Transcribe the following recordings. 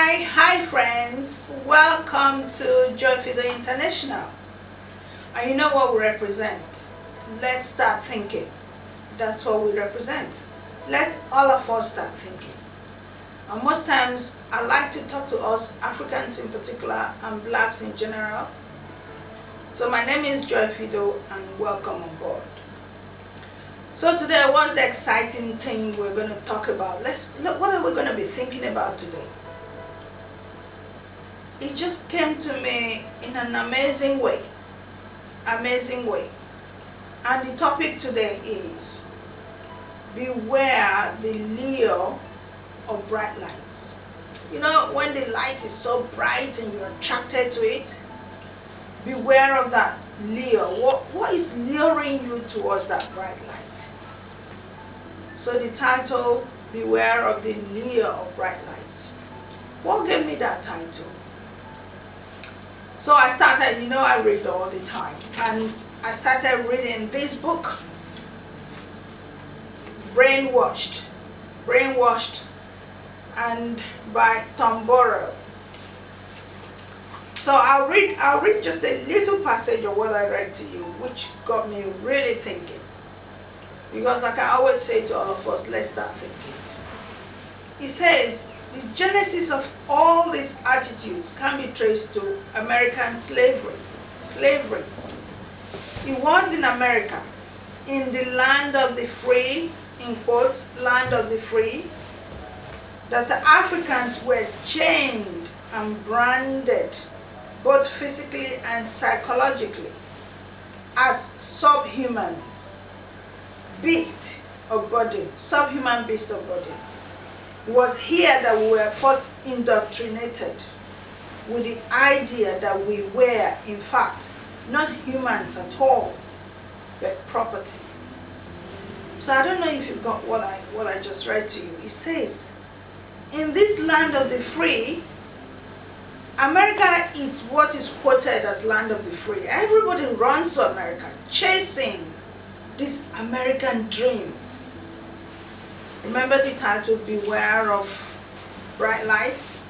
Hi friends, welcome to PHIDO International. And you know what we represent? Let's start thinking. That's what we represent. Let all of us start thinking. And most times I like to talk to us Africans in particular and blacks in general. So my name is PHIDO and welcome on board. So today, what's the exciting thing we're going to talk about? Let's look, what are we going to be thinking about today? It just came to me in an amazing way. And the topic today is beware the lure of bright lights. You know, when the light is so bright and you're attracted to it, beware of that lure. What is luring you towards that bright light? So the title, Beware of the Lure of Bright Lights. What gave me that title? So I started, you know, I read all the time, and I started reading this book, Brainwashed, and by Tom Burrell. So I'll read just a little passage of what I read to you, which got me really thinking. Because like I always say to all of us, let's start thinking. He says, the genesis of all these attitudes can be traced to American slavery. It was in America, in the land of the free, in quotes, land of the free, that the Africans were chained and branded, both physically and psychologically, as subhumans. Subhuman beast of burden. It was here that we were first indoctrinated with the idea that we were, in fact, not humans at all, but property. So I don't know if you got what I just read to you. It says, in this land of the free, America is what is quoted as land of the free. Everybody runs to America, chasing this American dream. Remember the title, Beware of Bright Lights?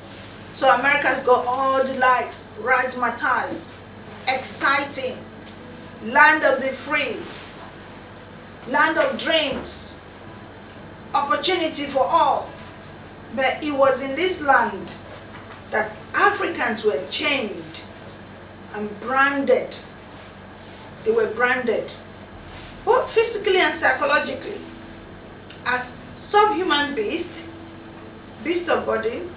So America's got all the lights, razzmatazz, exciting, land of the free, land of dreams, opportunity for all. But it was in this land that Africans were chained and branded. They were branded, both physically and psychologically, as subhuman beast of burden.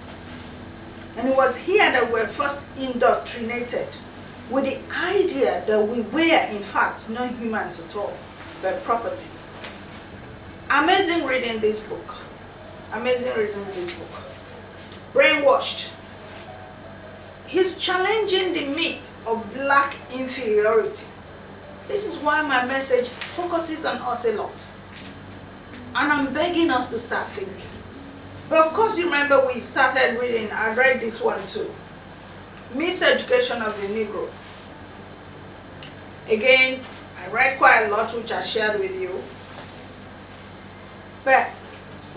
And it was here that we were first indoctrinated with the idea that we were, in fact, not humans at all, but property. Amazing reading this book. Brainwashed. He's challenging the myth of black inferiority. This is why my message focuses on us a lot. And I'm begging us to start thinking. But of course, you remember we started reading, I read this one too. Miseducation of the Negro. Again, I read quite a lot, which I shared with you. But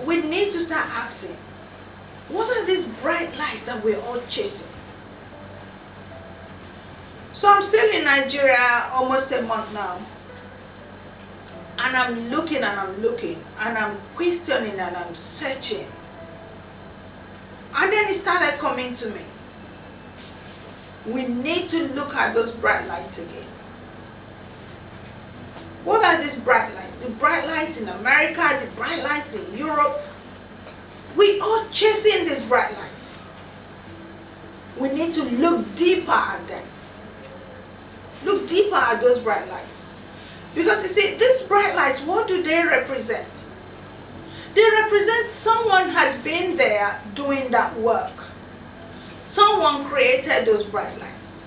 we need to start asking, what are these bright lights that we're all chasing? So I'm still in Nigeria almost a month now. And I'm looking and I'm questioning and I'm searching. And then it started coming to me. We need to look at those bright lights again. What are these bright lights? The bright lights in America, the bright lights in Europe. We are chasing these bright lights. We need to look deeper at them. Look deeper at those bright lights. Because you see, these bright lights, what do they represent? They represent someone has been there doing that work. Someone created those bright lights.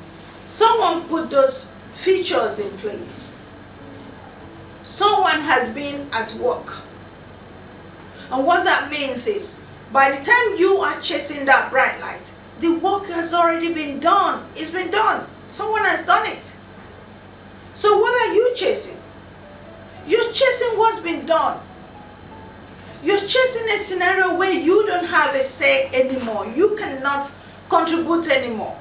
Someone put those features in place. Someone has been at work. And what that means is, by the time you are chasing that bright light, the work has already been done. It's been done. Someone has done it. So what are you chasing? You're chasing what's been done. You're chasing a scenario where you don't have a say anymore. You cannot contribute anymore.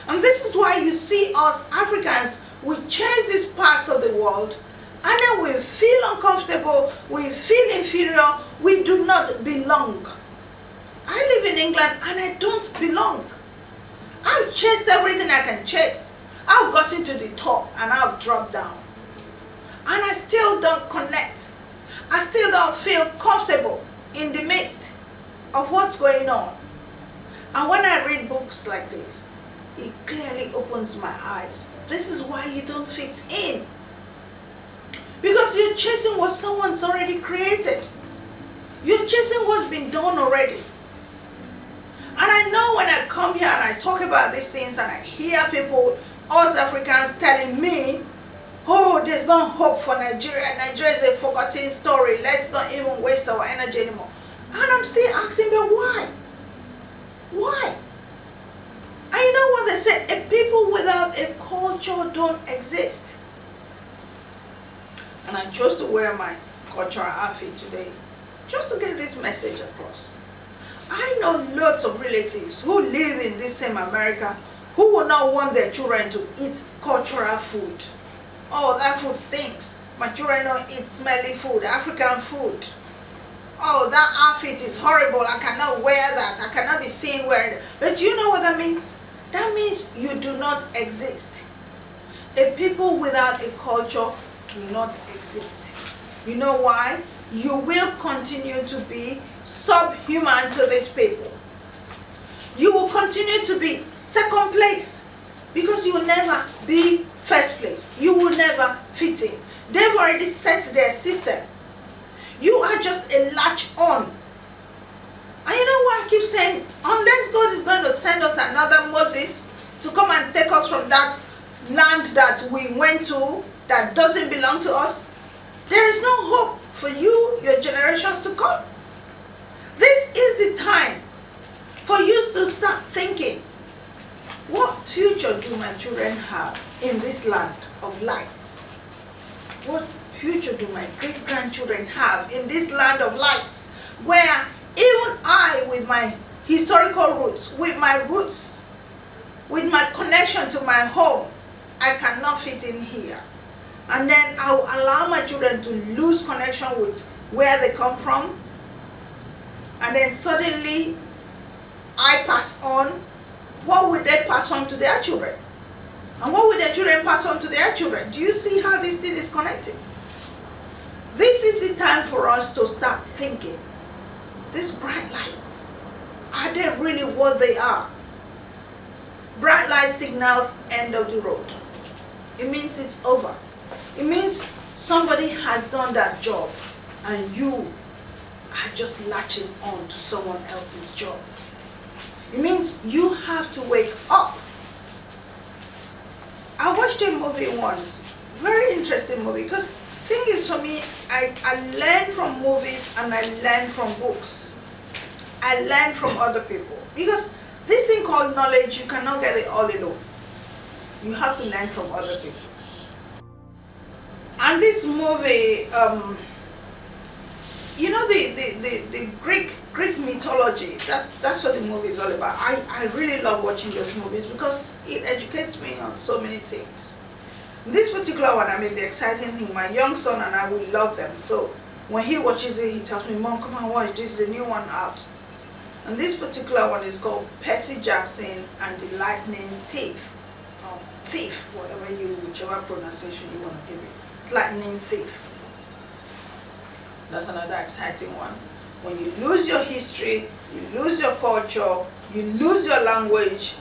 And this is why you see us Africans, we chase these parts of the world, and then we feel uncomfortable, we feel inferior, we do not belong. I live in England and I don't belong. I've chased everything I can chase. I've gotten to the top and I've dropped down. And I still don't connect. I still don't feel comfortable in the midst of what's going on. And when I read books like this, it clearly opens my eyes. This is why you don't fit in. Because you're chasing what someone's already created. You're chasing what's been done already. And I know when I come here and I talk about these things and I hear people, us Africans, telling me, oh, there's no hope for Nigeria. Nigeria is a forgotten story. Let's not even waste our energy anymore. And I'm still asking, but why? Why? And you know what they say? A people without a culture don't exist. And I chose to wear my cultural outfit today just to get this message across. I know lots of relatives who live in this same America who will not want their children to eat cultural food. Oh, that food stinks. My children don't eat smelly food, African food. Oh, that outfit is horrible. I cannot wear that. I cannot be seen wearing it. But do you know what that means? That means you do not exist. A people without a culture do not exist. You know why? You will continue to be subhuman to these people. You will continue to be second place because you will never be first place. You will never fit in. They've already set their system. You are just a latch on. And you know what I keep saying? Unless God is going to send us another Moses to come and take us from that land that we went to that doesn't belong to us, there is no hope for you, your generations to come. This is the time for you to start thinking, what future do my children have in this land of lights? What future do my great-grandchildren have in this land of lights, where even I, with my historical roots, with my connection to my home, I cannot fit in here. And then I will allow my children to lose connection with where they come from. And then suddenly I pass on. What will they pass on to their children? And what will their children pass on to their children? Do you see how this thing is connected? This is the time for us to start thinking. These bright lights, are they really what they are? Bright light signals end of the road. It means it's over. It means somebody has done that job and you are just latching on to someone else's job. It means you have to wake up. I watched a movie once, very interesting movie, because the thing is, for me, I learn from movies and I learn from books. I learn from other people, because this thing called knowledge, you cannot get it all alone. You have to learn from other people. And this movie, you know, the Greek mythology, that's what the movie is all about. I really love watching those movies because it educates me on so many things. This particular one, I mean, the exciting thing, my young son and I will love them. So when he watches it, he tells me, Mom, come on, watch, this is a new one out. And this particular one is called Percy Jackson and the Lightning Thief. Thief, whichever pronunciation you want to give it. Lightning Thief. That's another exciting one. When you lose your history, you lose your culture, you lose your language,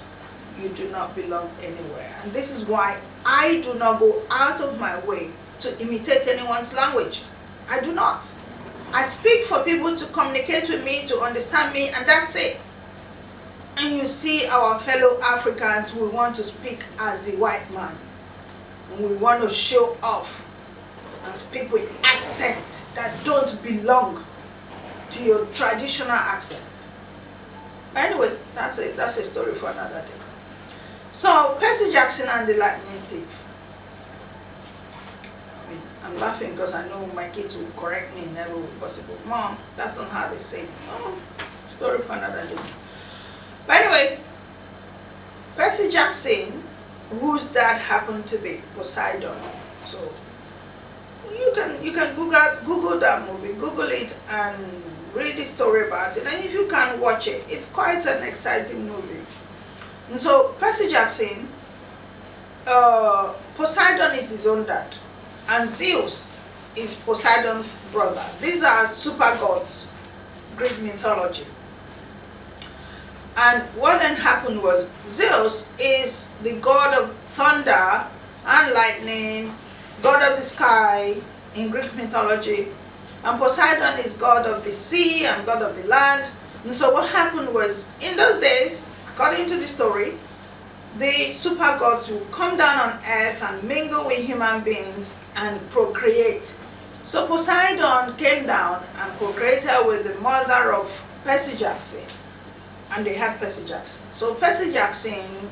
you do not belong anywhere. And this is why I do not go out of my way to imitate anyone's language. I do not. I speak for people to communicate with me, to understand me, and that's it. And you see our fellow Africans, we want to speak as the white man. And we want to show off and speak with accent that don't belong to your traditional accent. Anyway, that's a story for another day. So, Percy Jackson and the Lightning Thief. I mean, I'm laughing because I know my kids will correct me in every way possible. Mom, that's not how they say it. Oh, story for another day. But anyway, Percy Jackson, whose dad happened to be Poseidon. So you can Google that movie, Google it and read the story about it. And if you can watch it, it's quite an exciting movie. And so Percy Jackson, Poseidon is his own dad, and Zeus is Poseidon's brother. These are super gods, Greek mythology. And what then happened was, Zeus is the god of thunder and lightning, god of the sky in Greek mythology, and Poseidon is god of the sea and god of the land. And so what happened was, in those days, according to the story, the super gods will come down on earth and mingle with human beings and procreate. So Poseidon came down and procreated with the mother of Percy Jackson, and they had Percy Jackson. So Percy Jackson,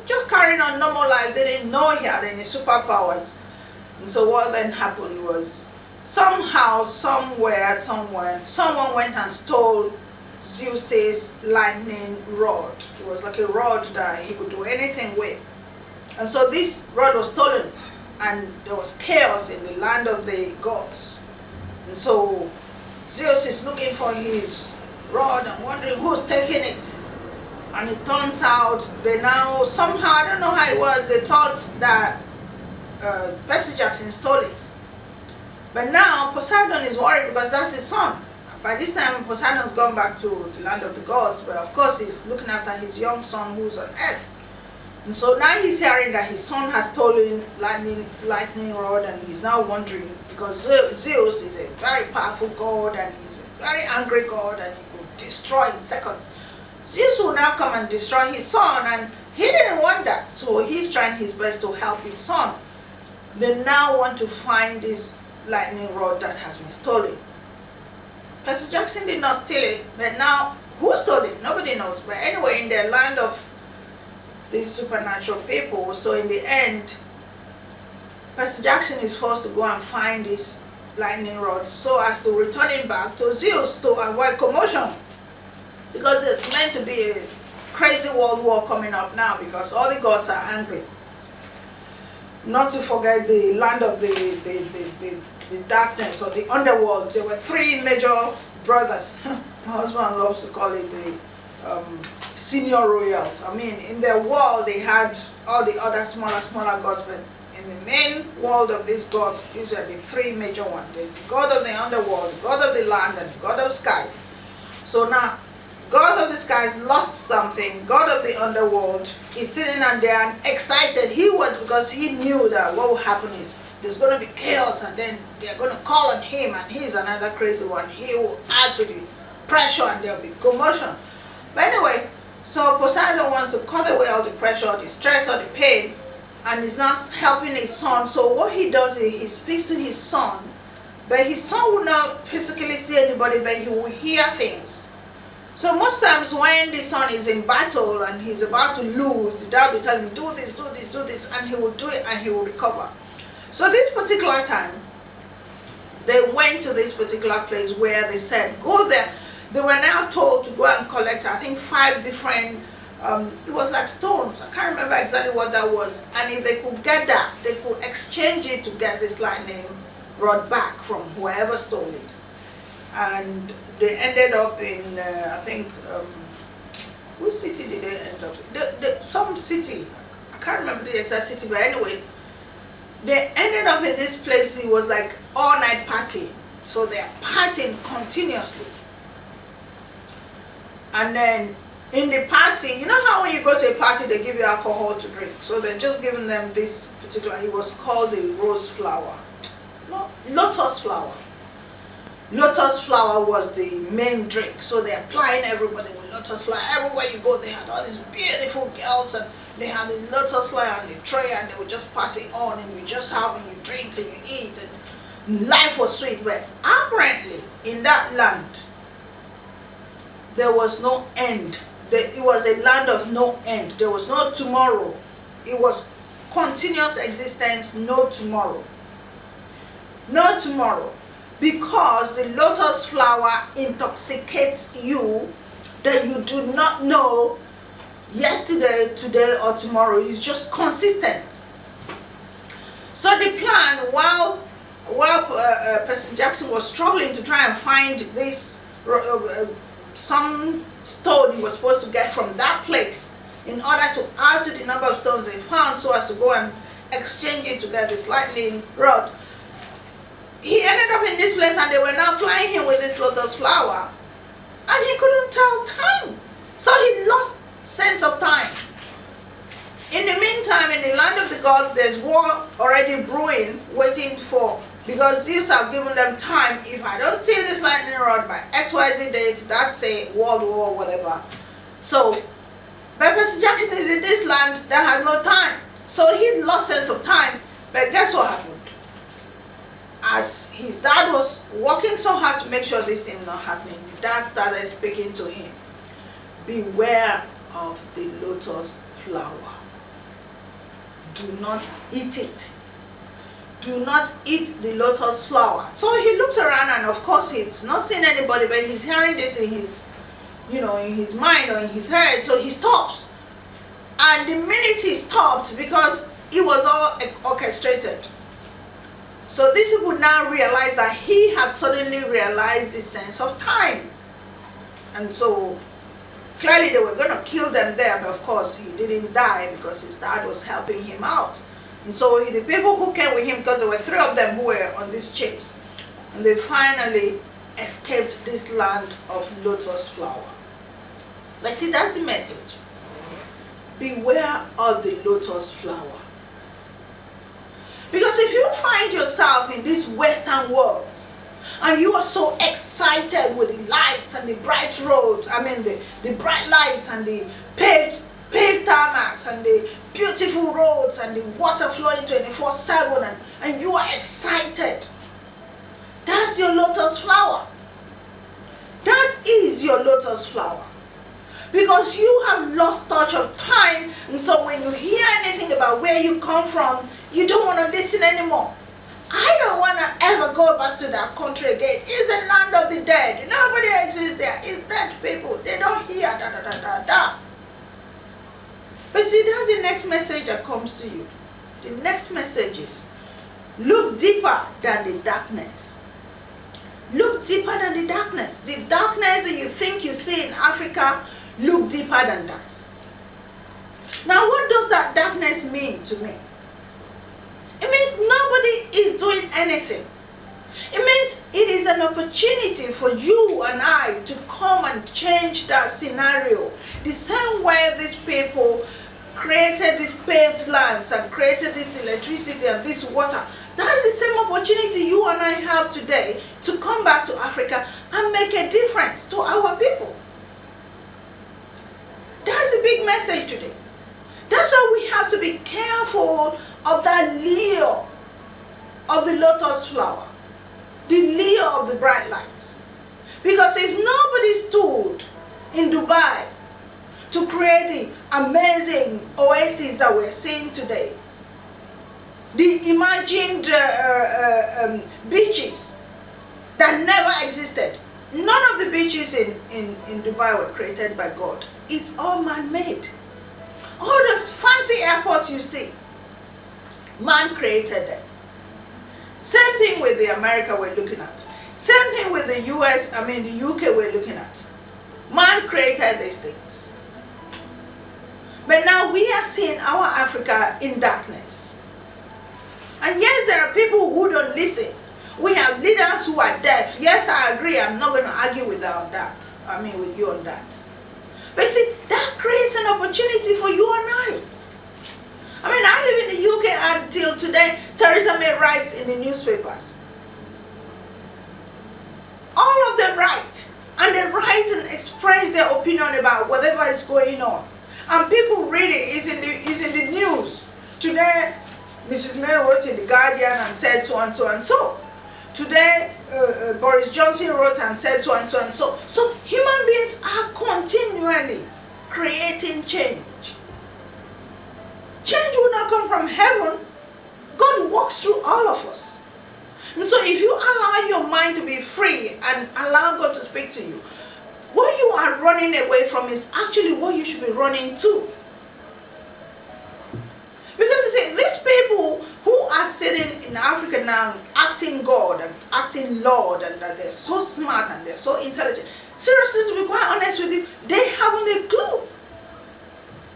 just carrying on normal life, they didn't know he had any superpowers. And so what then happened was, somehow, somewhere, someone went and stole Zeus's lightning rod. It was like a rod that he could do anything with. And so this rod was stolen, and there was chaos in the land of the gods. And so Zeus is looking for his rod and wondering who's taking it. And it turns out they now, somehow, I don't know how it was, they thought that Percy Jackson stole it. But now Poseidon is worried because that's his son. By this time, Poseidon's gone back to the land of the gods, but of course he's looking after his young son who's on earth. And so now he's hearing that his son has stolen lightning rod, and he's now wondering, because Zeus is a very powerful god and he's a very angry god and he could destroy in seconds. Zeus will now come and destroy his son, and he didn't want that, so he's trying his best to help his son. They now want to find this lightning rod that has been stolen. Percy Jackson did not steal it, but now who stole it? Nobody knows. But anyway, in the land of these supernatural people, so in the end, Percy Jackson is forced to go and find this lightning rod so as to return it back to Zeus to avoid commotion. Because there's meant to be a crazy world war coming up now because all the gods are angry. Not to forget the land of the darkness or the underworld. There were three major brothers. My husband loves to call it the senior royals. I mean, in their world they had all the other smaller gods, but in the main world of these gods, these are the three major ones. There's the god of the underworld, the god of the land, and the god of skies. So now, God of the skies lost something. God of the underworld is sitting down there and excited. He was, because he knew that what will happen is there's going to be chaos, and then they're going to call on him, and he's another crazy one. He will add to the pressure and there'll be commotion. But anyway, so Poseidon wants to cut away all the pressure, the stress, or the pain, and he's not helping his son. So what he does is he speaks to his son, but his son will not physically see anybody, but he will hear things. So most times when the son is in battle and he's about to lose, the dad will tell him, do this, do this, do this, and he will do it and he will recover. So this particular time, they went to this particular place where they said, go there. They were now told to go and collect, I think, 5 different, it was like stones. I can't remember exactly what that was. And if they could get that, they could exchange it to get this lightning rod back from whoever stole it. And they ended up in, I think, which city did they end up in? Some city. I can't remember the exact city, but anyway, they ended up in this place. It was like all-night party. So they're partying continuously. And then in the party, you know how when you go to a party, they give you alcohol to drink. So they're just giving them this particular, it was called the rose flower. No, lotus flower. Lotus flower was the main drink. So they're applying everybody with lotus flower. Everywhere you go, they had all these beautiful girls, and they had the lotus flower on the tray, and they would just pass it on, and you just have, and you drink, and you eat, and life was sweet. But apparently, in that land, there was no end. It was a land of no end. There was no tomorrow. It was continuous existence, no tomorrow. no tomorrow, because the lotus flower intoxicates you that you do not know yesterday, today, or tomorrow. Is just consistent. So the plan, while Percy Jackson was struggling to try and find this some stone he was supposed to get from that place in order to add to the number of stones they found, so as to go and exchange it to get this lightning rod, he ended up in this place, and they were now plying him with this lotus flower, and he couldn't tell time. So he lost sense of time. In the meantime, in the land of the gods, there's war already brewing, waiting for, because Zeus have given them time. If I don't see this lightning rod by XYZ date, that's a world war, whatever. So, but Percy Jackson is in this land that has no time. So he lost sense of time. But guess what happened? As his dad was working so hard to make sure this thing not happening, dad started speaking to him. Beware of the lotus flower. Do not eat it. Do not eat the lotus flower. So he looks around, and of course he's not seeing anybody, but he's hearing this in his, in his mind or in his head. So he stops. And the minute he stopped, because it was all orchestrated, so these people now realize that he had suddenly realized the sense of time. And so clearly they were going to kill them there, but of course he didn't die because his dad was helping him out. And so the people who came with him, because there were 3 of them who were on this chase, and they finally escaped this land of lotus flower. But see, that's the message. Beware of the lotus flower. Because if you find yourself in these Western worlds, and you are so excited with the lights and the bright roads, the bright lights and the paved tarmacs and the beautiful roads and the water flowing 24/7, and you are excited, that's your lotus flower. That is your lotus flower. Because you have lost touch of time, and so when you hear anything about where you come from, you don't want to listen anymore. I don't want to ever go back to that country again. It's a land of the dead. Nobody exists there. It's dead people. They don't hear da da da da da. But see, that's the next message that comes to you. The next message is, look deeper than the darkness. Look deeper than the darkness. The darkness that you think you see in Africa, look deeper than that. Now, what does that darkness mean to me? It means nobody is doing anything. It means it is an opportunity for you and I to come and change that scenario. The same way these people created these paved lands and created this electricity and this water. That's the same opportunity you and I have today to come back to Africa and make a difference to our people. That's the big message today. That's why we have to be careful of that lure of the lotus flower, the lure of the bright lights. Because if nobody stood in Dubai to create the amazing oasis that we're seeing today, the imagined beaches that never existed, none of the beaches in Dubai were created by God. It's all man-made. All those fancy airports you see, man created them. Same thing with the America we're looking at. Same thing with the US, the UK we're looking at. Man created these things. But now we are seeing our Africa in darkness. And yes, there are people who don't listen. We have leaders who are deaf. Yes, I agree. I'm not going to argue with you on that. But see, that creates an opportunity for you and I. I live in the UK until today. Theresa May writes in the newspapers. All of them write. And they write and express their opinion about whatever is going on. And people read it. It's in the news. Today, Mrs. May wrote in The Guardian and said so and so and so. Today, Boris Johnson wrote and said so and so and so. So human beings are continually creating change. Change will not come from heaven. God walks through all of us. And so if you allow your mind to be free and allow God to speak to you, what you are running away from is actually what you should be running to. Because you see, these people who are sitting in Africa now acting God and acting Lord, and that they're so smart and they're so intelligent, seriously, to be quite honest with you, they haven't a clue.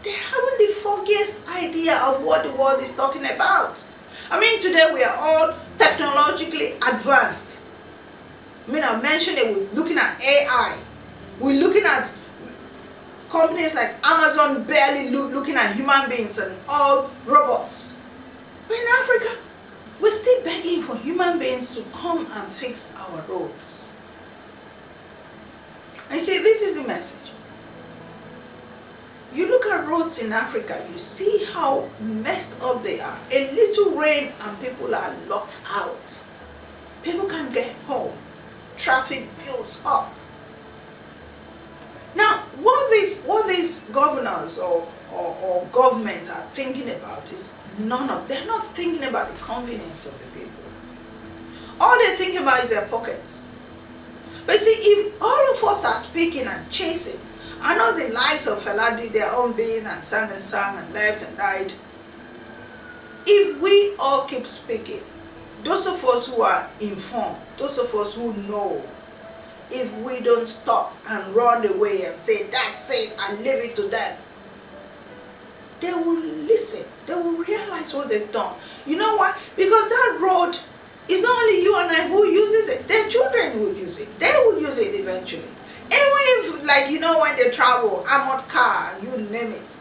They haven't the foggiest idea of what the world is talking about. I mean, today we are all technologically advanced. I mean, I mentioned it, we're looking at AI. We're looking at companies like Amazon barely looking at human beings and all robots. But in Africa, we're still begging for human beings to come and fix our roads. And see, this is the message. You look at roads in Africa, you see how messed up they are. A little rain and people are locked out. People can't get home. Traffic builds up. Now, what these governors or government are thinking about is they're not thinking about the convenience of the people. All they think about is their pockets. But see, if all of us are speaking and chasing, I know the likes of Fela did their own bit and sang and left and died. If we all keep speaking, those of us who are informed, those of us who know, if we don't stop and run away and say, that's it, and leave it to them, they will listen. They will realize what they've done. You know why? Because that road is not only you and I who uses it. Their children would use it. They will use it eventually. Even if, like, you know, when they travel, armored car, you name it,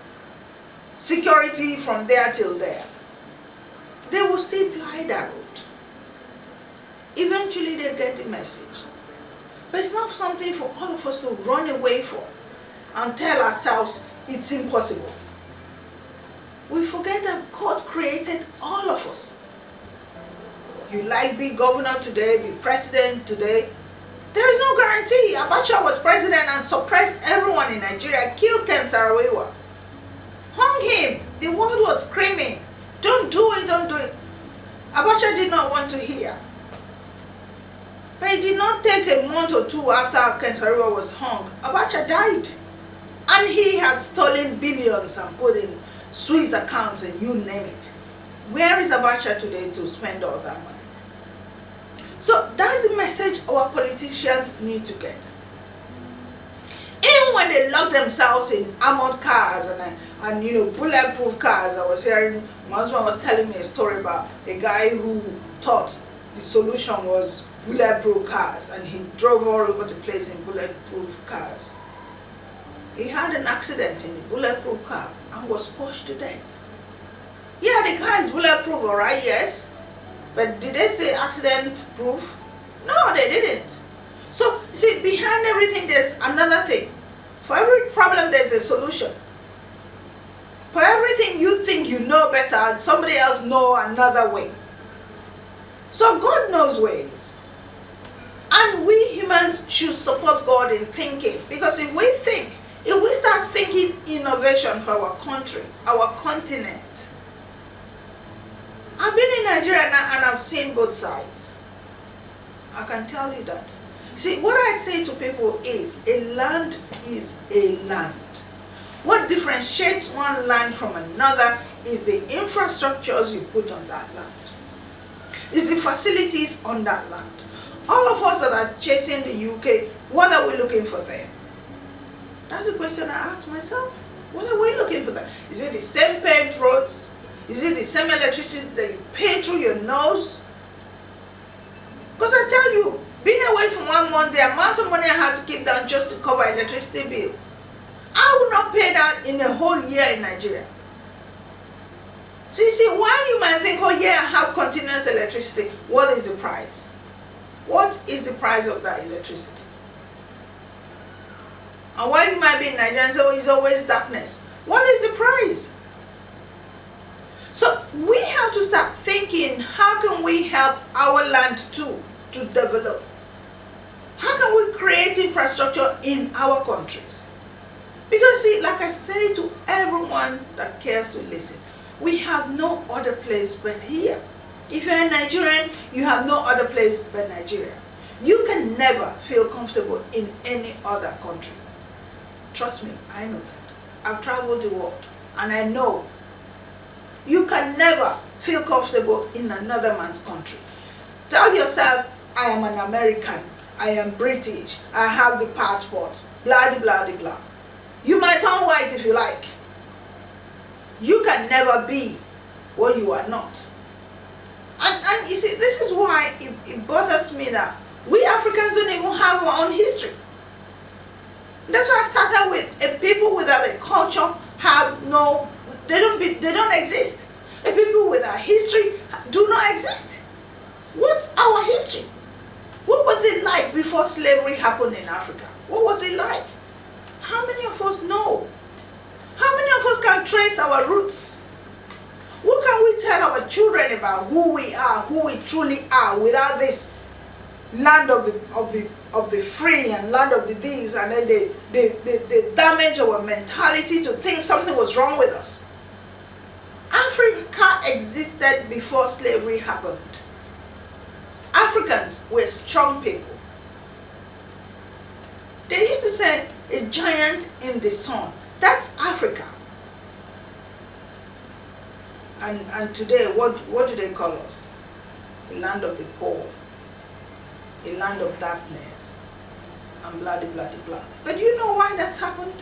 security from there till there, they will still ply that road. Eventually they get the message. But it's not something for all of us to run away from and tell ourselves it's impossible. We forget that God created all of us. You like be governor today, be president today. There is no guarantee. Abacha was president and suppressed everyone in Nigeria, killed Ken Saro-Wiwa, hung him. The world was screaming, don't do it, don't do it. Abacha did not want to hear. But it did not take a month or two after Ken Saro-Wiwa was hung. Abacha died. And he had stolen billions and put in Swiss accounts and you name it. Where is Abacha today to spend all that money? So that's the message our politicians need to get. Even when they lock themselves in armored cars and you know, bulletproof cars. I was hearing, my husband was telling me a story about a guy who thought the solution was bulletproof cars, and he drove all over the place in bulletproof cars. He had an accident in the bulletproof car and was pushed to death. Yeah, the car is bulletproof, all right, yes. But did they say accident proof? No, they didn't. So, see, behind everything there's another thing. For every problem there's a solution. For everything you think you know better and somebody else know another way. So God knows ways. And we humans should support God in thinking. Because if we start thinking innovation for our country, our continent. I've been in Nigeria now and I've seen both sides. I can tell you that. See, what I say to people is, a land is a land. What differentiates one land from another is the infrastructures you put on that land. It's the facilities on that land. All of us that are chasing the UK, what are we looking for there? That's the question I ask myself. What are we looking for there? Is it the same paved roads? Is it the same electricity that you pay through your nose? Because I tell you, being away from 1 month, the amount of money I had to keep down just to cover electricity bill, I would not pay that in a whole year in Nigeria. So you see, while you might think, oh yeah, I have continuous electricity, what is the price? What is the price of that electricity? And while you might be in Nigeria and say, oh, it's always darkness, what is the price? So we have to start thinking, how can we help our land too to develop? How can we create infrastructure in our countries? Because see, like I say to everyone that cares to listen, we have no other place but here. If you're a Nigerian, you have no other place but Nigeria. You can never feel comfortable in any other country. Trust me, I know that. I've traveled the world and I know you can never feel comfortable in another man's country. Tell yourself, I am an American, I am British, I have the passport, blah, blah, blah, blah. You might turn white if you like. You can never be what you are not. And you see, this is why it bothers me that we Africans don't even have our own history. That's why I started with a people without a culture have no, they don't exist. A people without history do not exist. What's our history? What was it like before slavery happened in Africa? What was it like? How many of us know? How many of us can trace our roots? What can we tell our children about who we are, who we truly are, without this land of the free and land of the these, and then they damage our mentality to think something was wrong with us? Africa existed before slavery happened. Africans were strong people. They used to say a giant in the sun. That's Africa. And today, what do they call us? A land of the poor, a land of darkness, and blah, blah, blah, blah. But do you know why that's happened?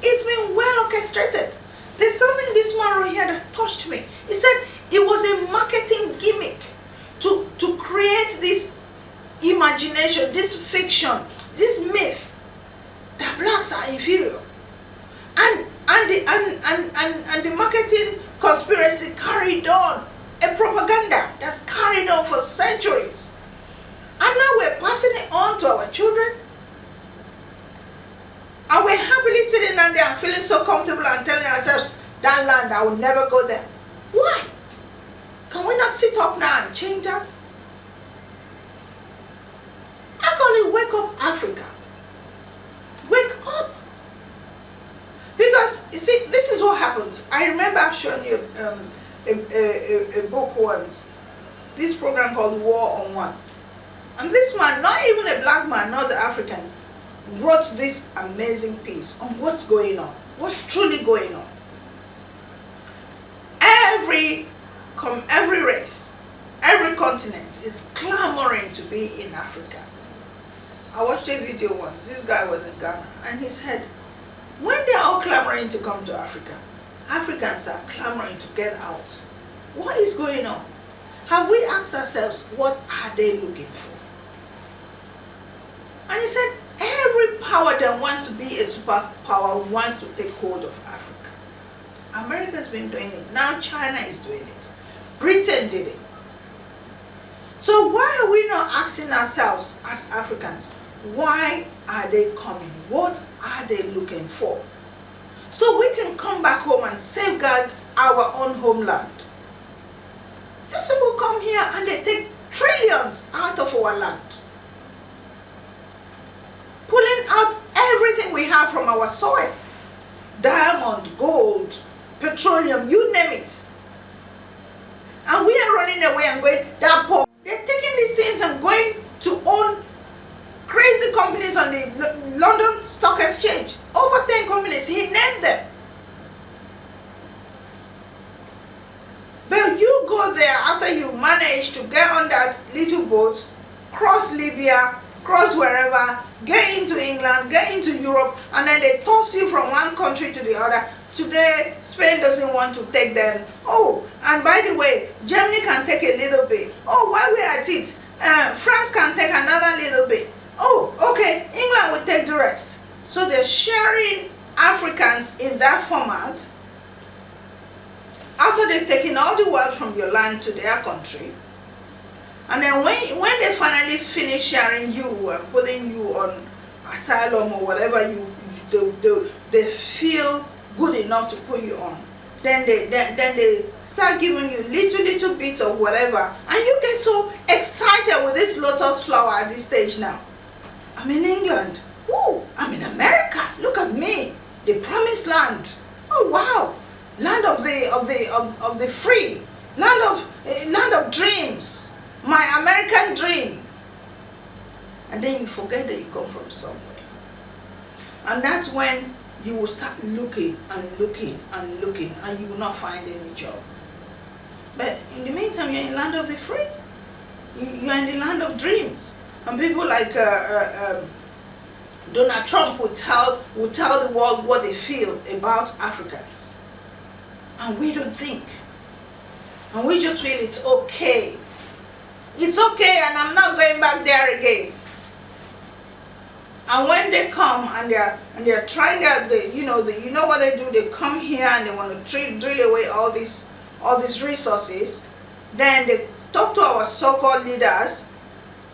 It's been well orchestrated. There's something this man right here that touched me. He said it was a marketing gimmick to create this imagination, this fiction, this myth that blacks are inferior. And the marketing conspiracy carried on, a propaganda that's carried on for centuries. And now we're passing it on to our children. And we're happily sitting down there and feeling so comfortable and telling ourselves, that land, I will never go there. Why? Can we not sit up now and change that? Actually, wake up, Africa. Wake up. Because, you see, this is what happens. I remember I've shown you a book once, this program called War on Want. And this man, not even a black man, not African, wrote this amazing piece on what's going on, what's truly going on. Every race, every continent is clamoring to be in Africa. I watched a video once. This guy was in Ghana, and he said, when they're all clamoring to come to Africa, Africans are clamoring to get out. What is going on? Have we asked ourselves, what are they looking for? And he said, every power that wants to be a superpower wants to take hold of Africa. America's been doing it. Now China is doing it. Britain did it. So why are we not asking ourselves as Africans, why are they coming? What are they looking for? So we can come back home and safeguard our own homeland. These people come here and they take trillions out of our land, pulling out everything we have from our soil. Diamond, gold, petroleum, you name it. And we are running away and going, that poor. They're taking these things and going to own crazy companies on the London Stock Exchange. Over 10 companies, he named them. But you go there after you manage to get on that little boat, cross Libya, cross wherever, get into England, get into Europe, and then they toss you from one country to the other. Today, Spain doesn't want to take them. Oh, and by the way, Germany can take a little bit. Oh, while we're at it, France can take another little bit. Oh, okay, England will take the rest. So they're sharing Africans in that format. After they've taken all the wealth from your land to their country, and then when they finally finish sharing you and putting you on asylum or whatever they feel good enough to put you on, then they start giving you little bits of whatever, and you get so excited with this lotus flower at this stage now. I'm in England. Woo! I'm in America. Look at me, the promised land. Oh wow, land of the free, land of a land of dreams, my American dream. And then you forget that you come from somewhere. And that's when you will start looking and looking and looking, and you will not find any job. But in the meantime, you're in the land of the free. You're in the land of dreams. And people like Donald Trump would tell the world what they feel about Africans. And we don't think. And we just feel it's okay. It's okay, and I'm not going back there again. And when they come and they're trying you know what they do? They come here and they want to drill away all these resources. Then they talk to our so-called leaders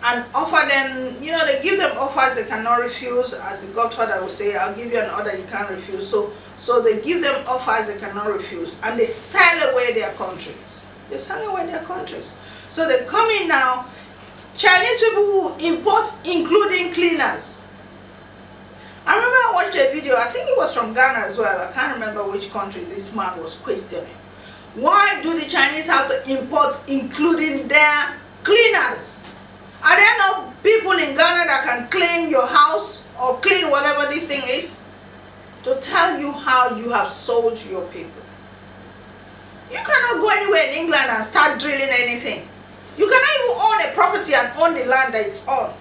and offer them, they give them offers they cannot refuse. As the Godfather would say, I'll give you an order you can't refuse. So they give them offers they cannot refuse, and they sell away their countries. They sell away their countries. So they come in now. Chinese people who import, including cleaners. I remember I watched a video, I think it was from Ghana as well. I can't remember which country this man was questioning. Why do the Chinese have to import, including their cleaners? Are there no people in Ghana that can clean your house or clean whatever this thing is? To tell you how you have sold your people. You cannot go anywhere in England and start drilling anything. You cannot even own a property and own the land that it's on.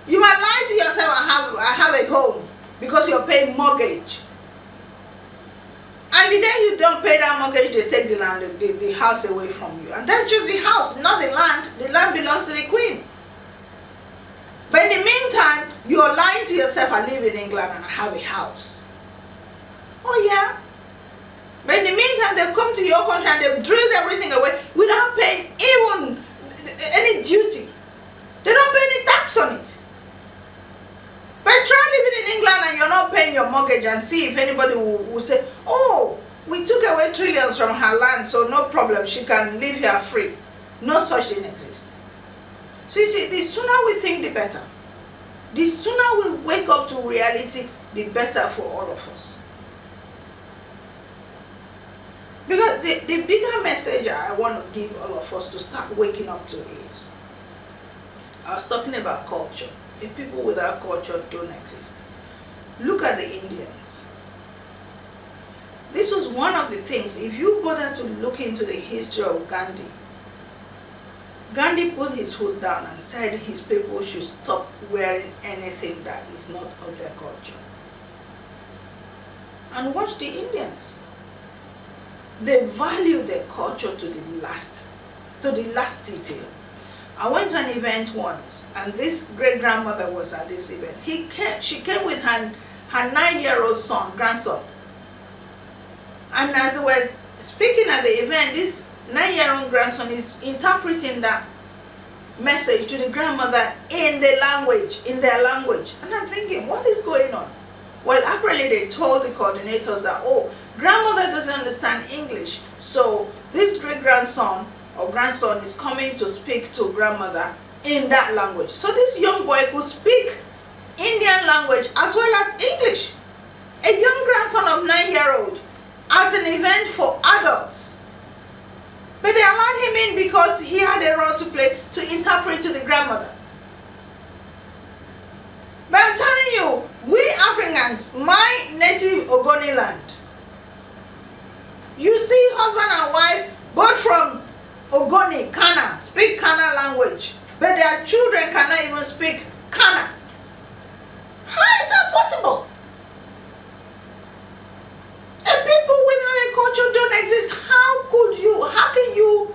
You might lie to yourself, I have a home, because you're paying mortgage. And the day you don't pay that mortgage, they take the land, the house away from you. And that's just the house, not the land. The land belongs to the queen. But in the meantime, you're lying to yourself, I live in England and I have a house. Oh yeah? But in the meantime, they've come to your country and they've drilled everything away without paying even any duty. They don't pay any tax on it. But try living in England and you're not paying your mortgage and see if anybody will say, oh, we took away trillions from her land, so no problem, she can live here free. No such thing exists. So you see, the sooner we think, the better. The sooner we wake up to reality, the better for all of us. Because the bigger message I want to give all of us to start waking up to is, I was talking about culture. If people without culture don't exist. Look at the Indians. This was one of the things, if you bother to look into the history of Gandhi, Gandhi put his foot down and said his people should stop wearing anything that is not of their culture. And watch the Indians. They value their culture to the last detail. I went to an event once, and this great-grandmother was at this event. She came with her 9-year-old grandson. And as they were speaking at the event, this 9-year-old grandson is interpreting that message to the grandmother in their language. And I'm thinking, what is going on? Well, apparently they told the coordinators that, oh, grandmother doesn't understand English, so this great-grandson or grandson is coming to speak to grandmother in that language. So this young boy could speak Indian language as well as English. A young grandson of 9-year-old at an event for adults. But they allowed him in because he had a role to play to interpret to the grandmother. But I'm telling you, we Africans, my native Ogoni land, you see husband and wife, both from Ogoni, Kana, speak Kana language, but their children cannot even speak Kana. How is that possible? If people without a culture don't exist, how can you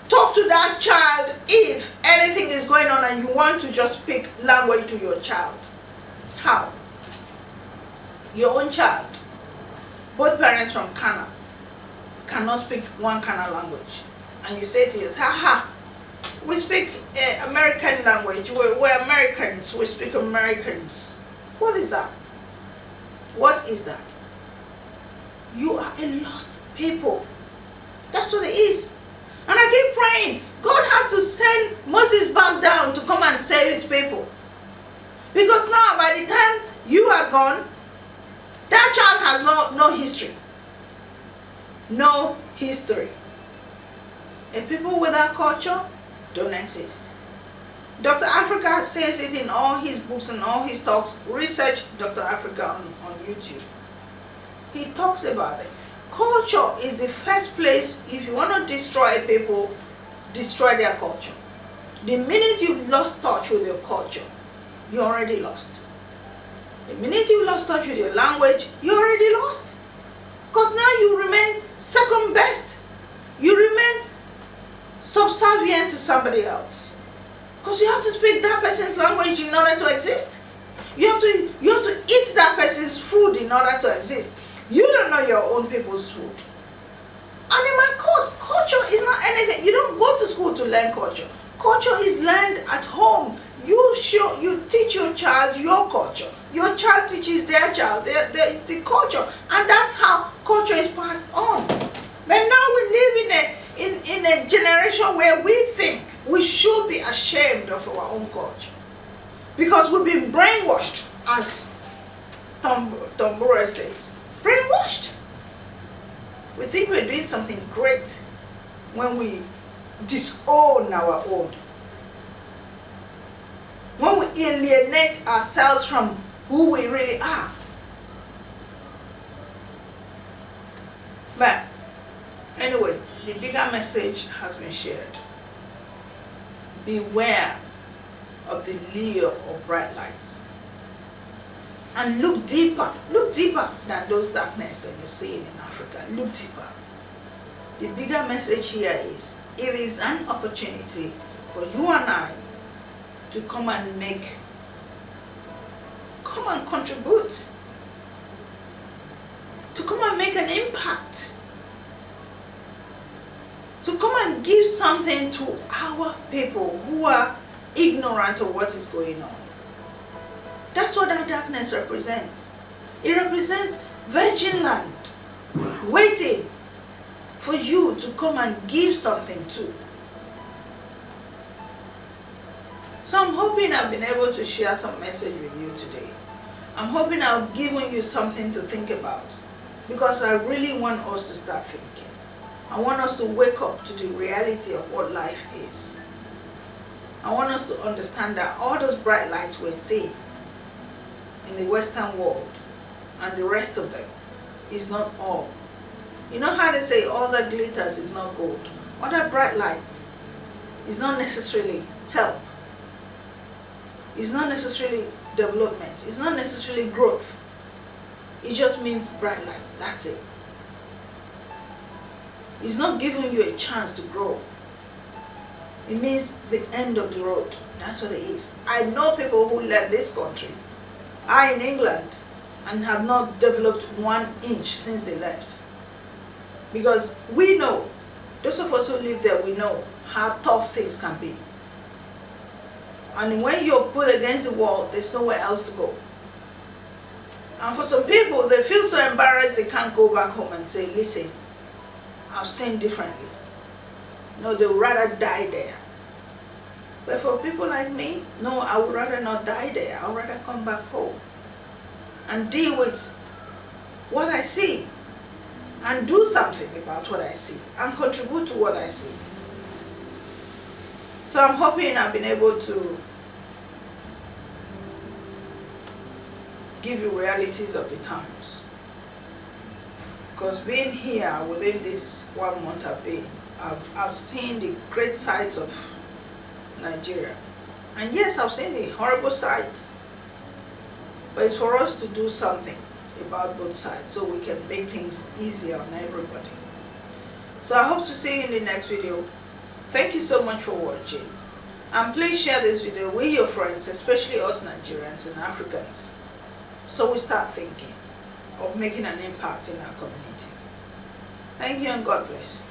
talk to that child if anything is going on and you want to just speak language to your child? How? Your own child, both parents from Kana, cannot speak one Kana language. And you say to yourself, we speak American language, we're Americans, we speak Americans. What is that? What is that? You are a lost people. That's what it is. And I keep praying, God has to send Moses back down to come and save his people. Because now, by the time you are gone, that child has no history. No history. A people without culture don't exist. Dr. Africa says it in all his books and all his talks. Research Dr. Africa on YouTube. He talks about it. Culture is the first place. If you want to destroy a people, destroy their culture. The minute you lost touch with your culture, you're already lost. The minute you lost touch with your language, you're already lost. Because now you remain second best. You remain subservient to somebody else. Because you have to speak that person's language in order to exist. You have to eat that person's food in order to exist. You don't know your own people's food. And in my course, culture is not anything. You don't go to school to learn culture. Culture is learned at home. You teach your child your culture. Your child teaches their child the culture. And that's how culture is passed on. But now we live in a generation where we think we should be ashamed of our own culture. Because we've been brainwashed, as Tambura says. Brainwashed. We think we're doing something great when we disown our own. When we alienate ourselves from who we really are. But anyway, the bigger message has been shared. Beware of the lure of bright lights. And look deeper than those darkness that you're seeing in Africa. Look deeper. The bigger message here is, it is an opportunity for you and I to come and contribute, to come and make an impact, to come and give something to our people who are ignorant of what is going on. That's what that darkness represents. It represents virgin land, waiting for you to come and give something to. So I'm hoping I've been able to share some message with you today. I'm hoping I've given you something to think about, because I really want us to start thinking. I want us to wake up to the reality of what life is. I want us to understand that all those bright lights we're seeing in the Western world and the rest of them is not all. You know how they say all that glitters is not gold? All that bright light is not necessarily help. It's not necessarily development. It's not necessarily growth. It just means bright lights. That's it. It's not giving you a chance to grow. It means the end of the road. That's what it is. I know people who left this country, are in England, and have not developed 1 inch since they left. Because we know, those of us who live there, we know how tough things can be. And when you're put against the wall, there's nowhere else to go. And for some people, they feel so embarrassed they can't go back home and say, listen, I've seen differently. No, they would rather die there. But for people like me, no, I would rather not die there. I would rather come back home and deal with what I see and do something about what I see and contribute to what I see. So I'm hoping I've been able to give you realities of the times. Because being here within this 1 month I've seen the great sides of Nigeria. And yes, I've seen the horrible sides. But it's for us to do something about both sides so we can make things easier on everybody. So I hope to see you in the next video. Thank you so much for watching. And please share this video with your friends, especially us Nigerians and Africans, so we start thinking of making an impact in our community. Thank you and God bless.